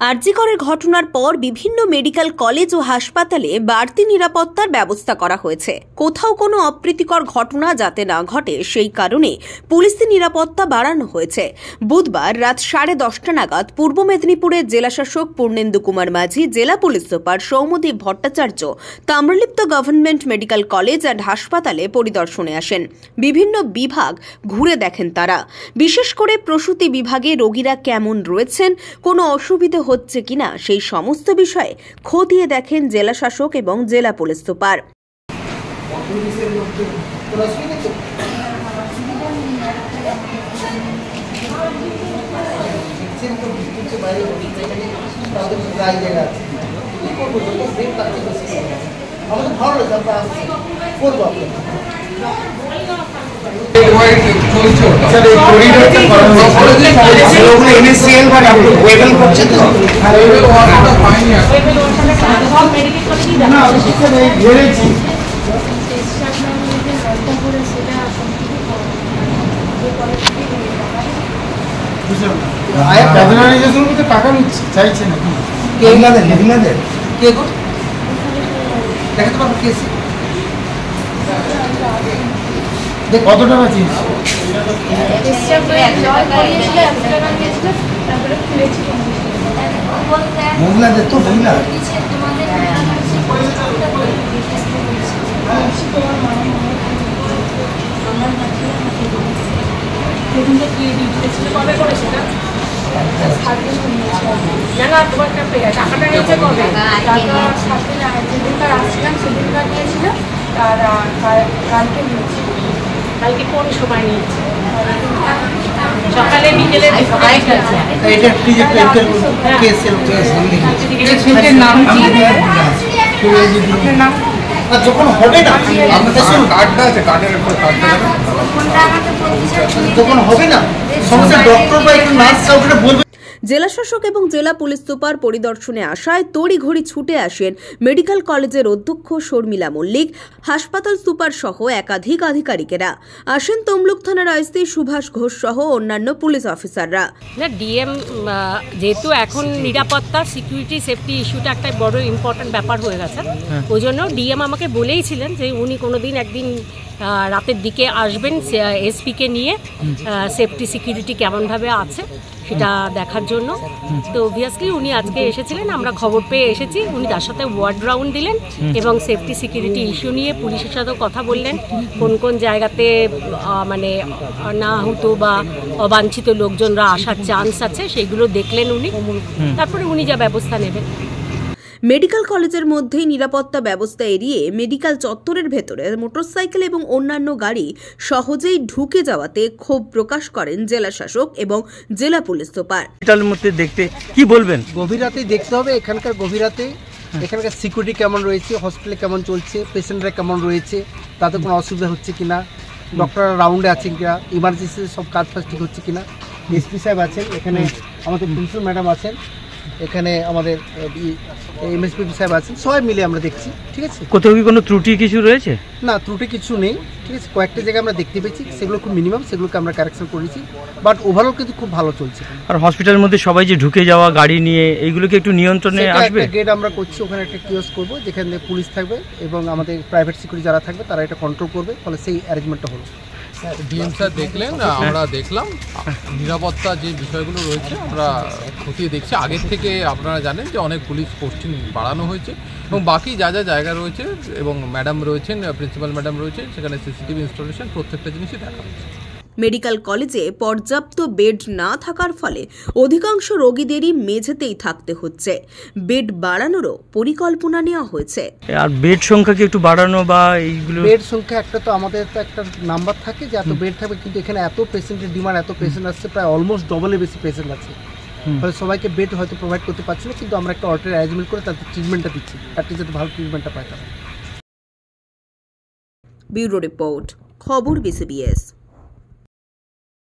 আরজি করের ঘটনার পর বিভিন্ন মেডিকেল কলেজ ও হাসপাতালে বাড়তি নিরাপত্তার ব্যবস্থা করা হয়েছে। কোথাও কোনো অপ্রীতিকর ঘটনা যাতে না ঘটে সেই কারণে পুলিশি নিরাপত্তা বাড়ানো হয়েছে। বুধবার রাত 10:30 নাগাদ পূর্ব মেদিনীপুরের জেলাশাসক পূর্ণেন্দু কুমার মাঝি, জেলা police super Soumyadip Bhattacharya Tamralipta government medical college and হাসপাতালে পরিদর্শনে আসেন। বিভিন্ন বিভাগ ঘুরে দেখেন তারা, বিশেষ করে প্রসূতি বিভাগে রোগীরা কেমন রয়েছেন, কোনো অসুবিধা হচ্ছে কিনা সেই সমস্ত বিষয়ে খতিয়ে দেখেন জেলা শাসক এবং জেলা পুলিশ সুপার। টাকা নিচ্ছে চাইছে নাকি দেখাতে পারবো কত টাকা চিনি মহিলাদের তো মহিলা টাকাটা নিয়েছে কবে? সেদিনকার আসছিলাম, সেদিনকার নিয়েছিল, আর কালকে নিয়েছি। কালকে কোন সময় নিয়েছে? সকালে বিকেলে যখন হবে না যখন হবে না সমস্যা ডক্টর বা একটু নার্স কাউকে বলবে। জেলাশাসক এবং জেলা পুলিশ সুপার পরিদর্শনে আসায় তড়িঘড়ি ছুটে আসেন মেডিকেল কলেজের অধ্যক্ষ শর্মিলা মল্লিক, হাসপাতাল সুপার সহ একাধিক আধিকারিকেরা। আসেন তমলুক থানার আইসি সুভাষ ঘোষ সহ অন্যান্য পুলিশ অফিসাররা। না, ডিএম যেহেতু এখন নিরাপত্তার সিকিউরিটি সেফটি ইস্যুটা একটা বড় ইম্পর্টেন্ট ব্যাপার হয়ে গেছে, ওই জন্য ডিএম আমাকে বলেইছিলেন যে উনি কোনোদিন একদিন রাতের দিকে আসবেন এসপিকে নিয়ে, সেফটি সিকিউরিটি কেমনভাবে আছে সেটা দেখার জন্য। তো অবভিয়াসলি উনি আজকে এসেছিলেন, আমরা খবর পেয়ে এসেছি। উনি তার সাথে ওয়ার্ড রাউন্ড দিলেন এবং সেফটি সিকিউরিটি ইস্যু নিয়ে পুলিশের সাথেও কথা বললেন, কোন কোন জায়গাতে মানে না হতো বা অবাঞ্ছিত লোকজনরা আসার চান্স আছে সেগুলো দেখলেন উনি, তারপরে উনি যা ব্যবস্থা নেবেন। মেডিকেল কলেজের মধ্যেই নিরাপত্তা ব্যবস্থা এড়িয়ে মেডিকেল চত্বরের ভেতরে মোটরসাইকেল এবং অন্যান্য গাড়ি সহজেই ঢুকে যাওয়াতে ক্ষোভ প্রকাশ করেন জেলা শাসক এবং জেলা পুলিশ সুপার। হসপিটালের মধ্যে দেখতে কি বলবেন? গভীর রাতে দেখতে হবে এখানকার গভীর রাতে এখানকার সিকিউরিটি কেমন রয়েছে, হসপিটালে কেমন চলছে, পেশেন্টরা কেমন রয়েছে, তাতে কোনো অসুবিধা হচ্ছে কিনা, ডক্টররা রাউন্ডে আছেন কিনা, ইমার্জেন্সি সব কাজ ফাজ ঠিক হচ্ছে কিনা। এসপি সাহেব আছেন এখানে, আমাদের প্রিন্সিপাল ম্যাডাম আছেন এখানে, আমাদের এমএসপি সাহেব আছেন, সবাই মিলে আমরা দেখছি। ঠিক আছে, কোথাও কি কোনো ত্রুটি কিছু রয়েছে? না, ত্রুটি কিছু নেই। ঠিক আছে, কয়েকটা জায়গায় আমরা দেখতে পেয়েছি, সেগুলো খুব মিনিমাম, সেগুলোকে আমরা কারেকশন করেছি, বাট ওভারঅল কিন্তু খুব ভালো চলছে। আর হসপিটালের মধ্যে সবাই যে ঢুকে যাওয়া গাড়ি নিয়ে এইগুলোকে একটু নিয়ন্ত্রণে আসবে? একটা গেট আমরা করছি, ওখানে একটা কিওস্ক করবো যেখানে পুলিশ থাকবে এবং আমাদের প্রাইভেট সিকিউরিটি যারা থাকবে তারা এটা কন্ট্রোল করবে, ফলে সেই অ্যারেঞ্জমেন্টটা হলো। ডিএম স্যার দেখলেন, আমরা দেখলাম নিরাপত্তা যে বিষয়গুলো রয়েছে আমরা খতিয়ে দেখছি। আগের থেকে আপনারা জানেন যে অনেক পুলিশ পোস্টিং বাড়ানো হয়েছে এবং বাকি যা যা জায়গা রয়েছে এবং ম্যাডাম রয়েছেন, প্রিন্সিপাল ম্যাডাম রয়েছেন, সেখানে সিসিটিভি ইনস্টলেশন প্রত্যেকটা জিনিসই দেখা হচ্ছে। মেডিকেল কলেজে পর্যাপ্ত বেড না থাকার ফলে অধিকাংশ রোগীদেরই মেঝেতেই থাকতে হচ্ছে। বেড বাড়ানোরও পরিকল্পনা নেওয়া হয়েছে। আর বেড সংখ্যা কি একটু বাড়ানো বা এইগুলো? বেড সংখ্যা একটা তো আমাদের তো একটা নাম্বার থাকে যে এত বেড থাকবে, কিন্তু এখানে এত পেশেন্টের ডিমান্ড, এত পেশেন্ট আসছে, প্রায় অলমোস্ট ডবলের বেশি পেশেন্ট আছে, ফলে সবাইকে বেড হয়তো প্রোভাইড করতে পারছি না, কিন্তু আমরা একটা অল্টারনেট অ্যারেঞ্জমেন্ট করে তাদের ট্রিটমেন্টটা দিচ্ছি, অ্যাটলিস্ট যাতে ভালো ট্রিটমেন্টটা পায় তারা। ব্যুরো রিপোর্ট, খবর বিসিবিএস।